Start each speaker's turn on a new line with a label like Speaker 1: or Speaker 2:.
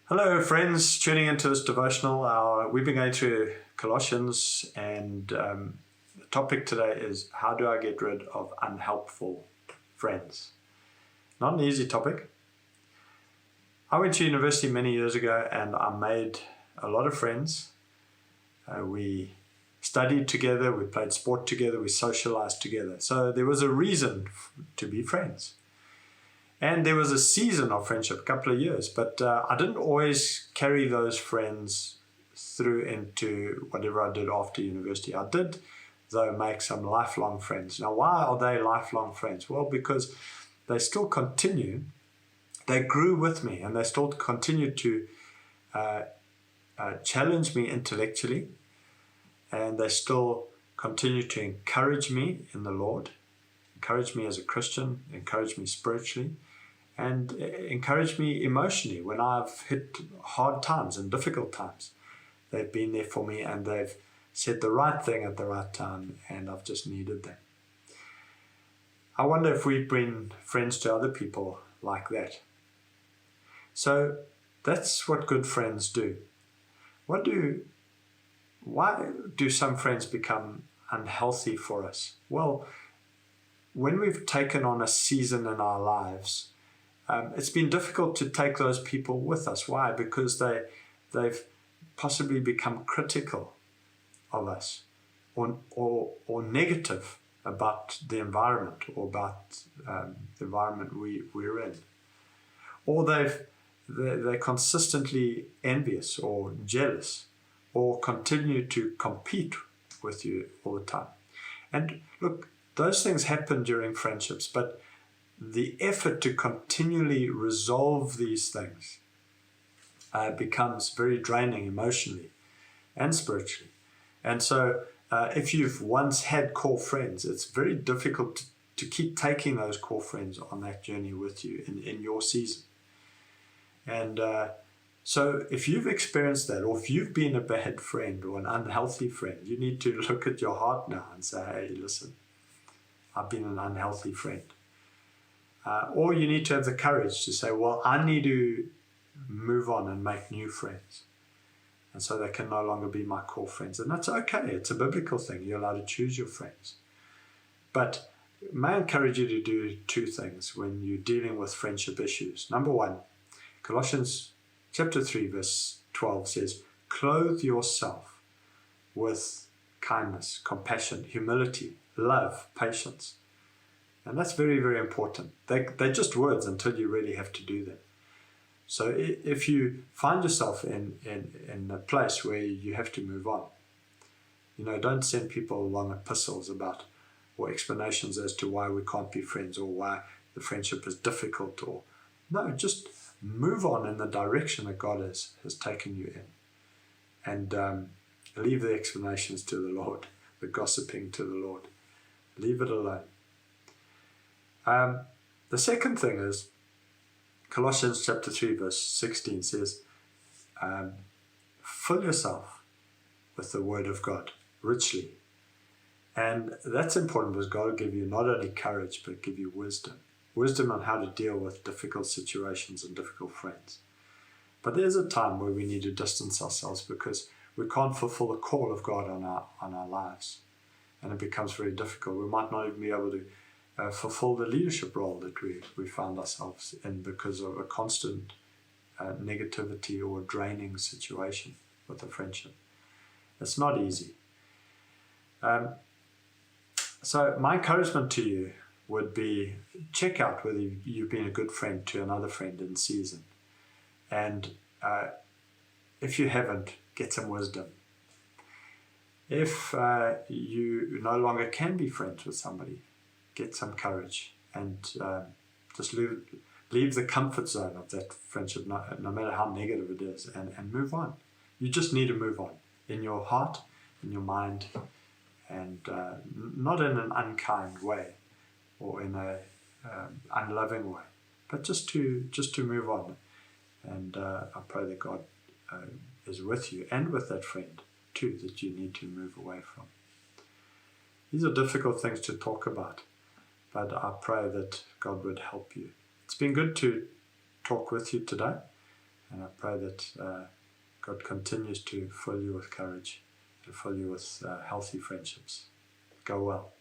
Speaker 1: Hello, friends, tuning into this devotional. We've been going through Colossians, and the topic today is how do I get rid of unhelpful friends? Not an easy topic. I went to university many years ago and I made a lot of friends. We studied together, we played sport together, we socialized together. So there was a reason to be friends. And there was a season of friendship, a couple of years, but I didn't always carry those friends through into whatever I did after university. I did, though, make some lifelong friends. Now, why are they lifelong friends? Well, because they still continue. They grew with me, and they still continue to challenge me intellectually, and they still continue to encourage me in the Lord, encourage me as a Christian, encourage me spiritually, and encourage me emotionally when I've hit hard times and difficult times. They've been there for me and they've said the right thing at the right time, and I've just needed them. I wonder if we bring friends to other people like that. So that's what good friends do. Why do some friends become unhealthy for us? Well, when we've taken on a season in our lives, it's been difficult to take those people with us. Why? Because they've possibly become critical of us or negative about the environment or about the environment we're in. Or they're consistently envious or jealous or continue to compete with you all the time. And look, those things happen during friendships, but the effort to continually resolve these things becomes very draining emotionally and spiritually. And so if you've once had core friends, it's very difficult to keep taking those core friends on that journey with you in your season. And so if you've experienced that, or if you've been a bad friend or an unhealthy friend, you need to look at your heart now and say, hey, listen, I've been an unhealthy friend. Or you need to have the courage to say, well, I need to move on and make new friends. And so they can no longer be my core friends. And that's okay. It's a biblical thing. You're allowed to choose your friends. But may I encourage you to do two things when you're dealing with friendship issues. Number one, Colossians chapter 3, verse 12 says, clothe yourself with kindness, compassion, humility, love, patience. And that's very, very important. They're just words until you really have to do them. So if you find yourself in a place where you have to move on, don't send people long epistles about or explanations as to why we can't be friends or why the friendship is difficult. No, just move on in the direction that God has taken you in. And leave the explanations to the Lord, the gossiping to the Lord. Leave it alone. The second thing is Colossians chapter 3 verse 16 says, fill yourself with the word of God richly. And that's important because God will give you not only courage but give you wisdom on how to deal with difficult situations and difficult friends. But there's a time where we need to distance ourselves because we can't fulfill the call of God on our lives, and it becomes very difficult. We might not even be able to fulfill the leadership role that we found ourselves in because of a constant negativity or draining situation with a friendship. It's not easy. So my encouragement to you would be check out whether you've been a good friend to another friend in season. And if you haven't, get some wisdom. If you no longer can be friends with somebody, get some courage and just leave the comfort zone of that friendship, no matter how negative it is, and move on. You just need to move on in your heart, in your mind, and not in an unkind way or in a unloving way, but just to move on. And I pray that God is with you and with that friend too that you need to move away from. These are difficult things to talk about, but I pray that God would help you. It's been good to talk with you today, And I pray that God continues to fill you with courage and fill you with healthy friendships. Go well.